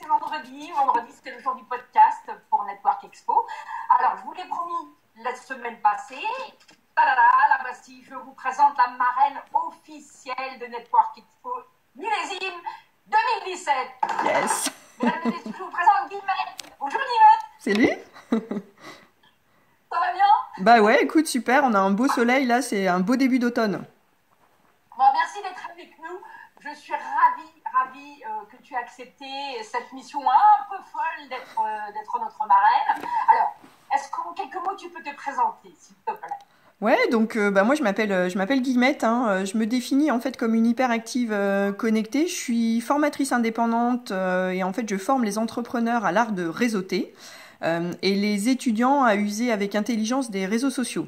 Vendredi, c'était le jour du podcast pour Network Expo. Alors, je vous l'ai promis la semaine passée. Tadada, la Bastille, je vous présente la marraine officielle de Network Expo millésime 2017. Yes. Mesdames et messieurs, je vous présente Guillemette. Bonjour Guillemette. Salut. Ça va bien? Bah ouais, écoute, super, on a un beau soleil là, c'est un beau début d'automne. Bon, merci d'être avec nous. Je suis ravie que tu aies accepté cette mission un peu folle d'être notre marraine. Alors, est-ce qu'en quelques mots, tu peux te présenter, s'il te plaît? Ouais, donc bah moi je m'appelle Guillemette, hein, je me définis en fait comme une hyperactive connectée. Je suis formatrice indépendante et en fait je forme les entrepreneurs à l'art de réseauter et les étudiants à user avec intelligence des réseaux sociaux.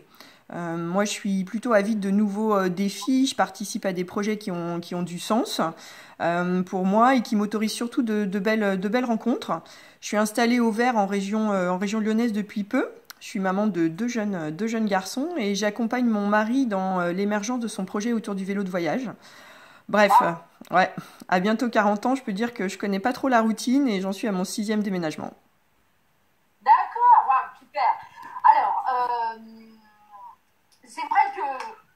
Moi, je suis plutôt avide de nouveaux défis. Je participe à des projets qui ont du sens pour moi et qui m'autorisent surtout de belles rencontres. Je suis installée au Vert en région lyonnaise depuis peu. Je suis maman de deux jeunes garçons et j'accompagne mon mari dans l'émergence de son projet autour du vélo de voyage. Bref, ouais, à bientôt 40 ans, je peux dire que je connais pas trop la routine et j'en suis à mon sixième déménagement. D'accord, wow, super. Alors, c'est vrai que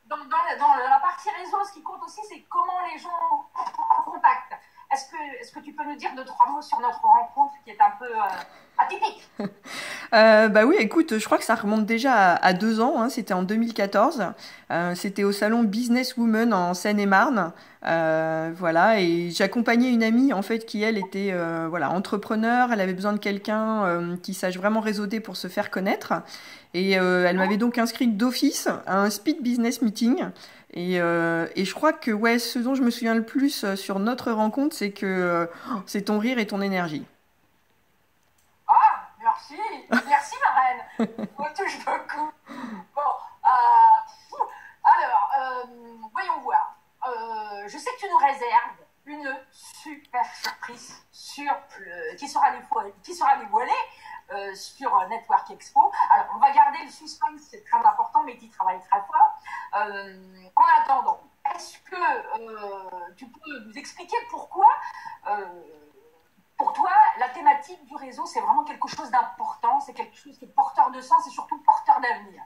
dans la partie réseau, ce qui compte aussi, c'est comment les gens en contact. Est-ce que tu peux nous dire deux, trois mots sur notre rencontre qui est un peu atypique? Bah oui, écoute, je crois que ça remonte déjà à 2 ans, hein, c'était en 2014. C'était au salon Business Woman en Seine-et-Marne. Voilà, et j'accompagnais une amie en fait qui elle était voilà entrepreneur. Elle avait besoin de quelqu'un qui sache vraiment réseauter pour se faire connaître. Et elle m'avait donc inscrite d'office à un speed business meeting. Et je crois que ouais, ce dont je me souviens le plus sur notre rencontre, c'est que c'est ton rire et ton énergie. Ah, merci marraine. On touche beaucoup. Bon, alors, voyons voir. Je sais que tu nous réserves une super surprise qui sera dévoilée sur Network Expo. Alors, on va garder le suspense, c'est très important, mais tu travailles très fort. En attendant, est-ce que tu peux nous expliquer pourquoi, euh, pour toi, la thématique du réseau, c'est vraiment quelque chose d'important, c'est quelque chose qui est porteur de sens et surtout porteur d'avenir?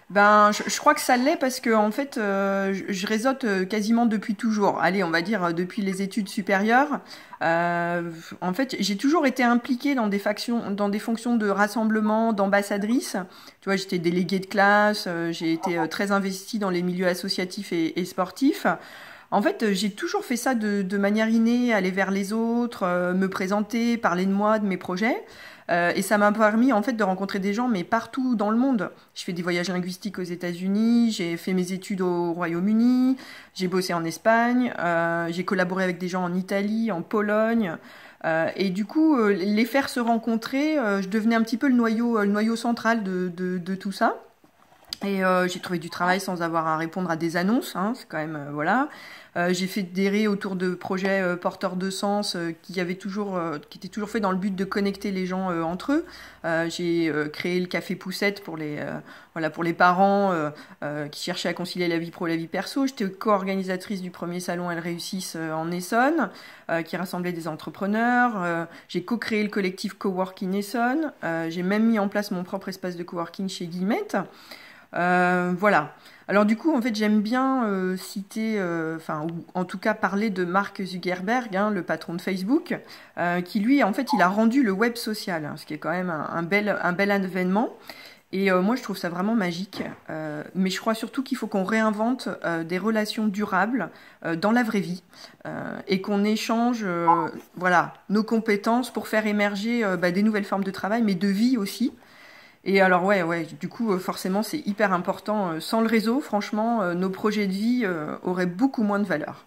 Ben, je crois que ça l'est parce que en fait, je réseaute quasiment depuis toujours. Allez, on va dire depuis les études supérieures. En fait, j'ai toujours été impliquée dans des fonctions de rassemblement, d'ambassadrice. Tu vois, j'étais déléguée de classe, j'ai été très investie dans les milieux associatifs et sportifs. En fait, j'ai toujours fait ça de manière innée, aller vers les autres, me présenter, parler de moi, de mes projets. Et ça m'a permis en fait de rencontrer des gens, mais partout dans le monde. Je fais des voyages linguistiques aux États-Unis, j'ai fait mes études au Royaume-Uni, j'ai bossé en Espagne, j'ai collaboré avec des gens en Italie, en Pologne. Et du coup, les faire se rencontrer, je devenais un petit peu le noyau central de tout ça. Et j'ai trouvé du travail sans avoir à répondre à des annonces, hein, c'est quand même voilà. J'ai fédéré autour de projets porteurs de sens qui étaient toujours faits dans le but de connecter les gens entre eux. J'ai créé le café Poussette pour les voilà pour les parents qui cherchaient à concilier la vie pro et la vie perso. J'étais co-organisatrice du premier salon Elles réussissent en Essonne, qui rassemblait des entrepreneurs. J'ai co-créé le collectif Coworking Essonne. J'ai même mis en place mon propre espace de coworking chez Guillemette. Voilà. Alors du coup, en fait, j'aime bien citer, enfin, ou en tout cas parler de Mark Zuckerberg, hein, le patron de Facebook, qui lui, en fait, il a rendu le web social, hein, ce qui est quand même un bel événement. Et moi, je trouve ça vraiment magique. Mais je crois surtout qu'il faut qu'on réinvente des relations durables dans la vraie vie et qu'on échange, voilà, nos compétences pour faire émerger bah, des nouvelles formes de travail, mais de vie aussi. Et alors ouais, du coup forcément c'est hyper important. Sans le réseau, franchement, nos projets de vie auraient beaucoup moins de valeur.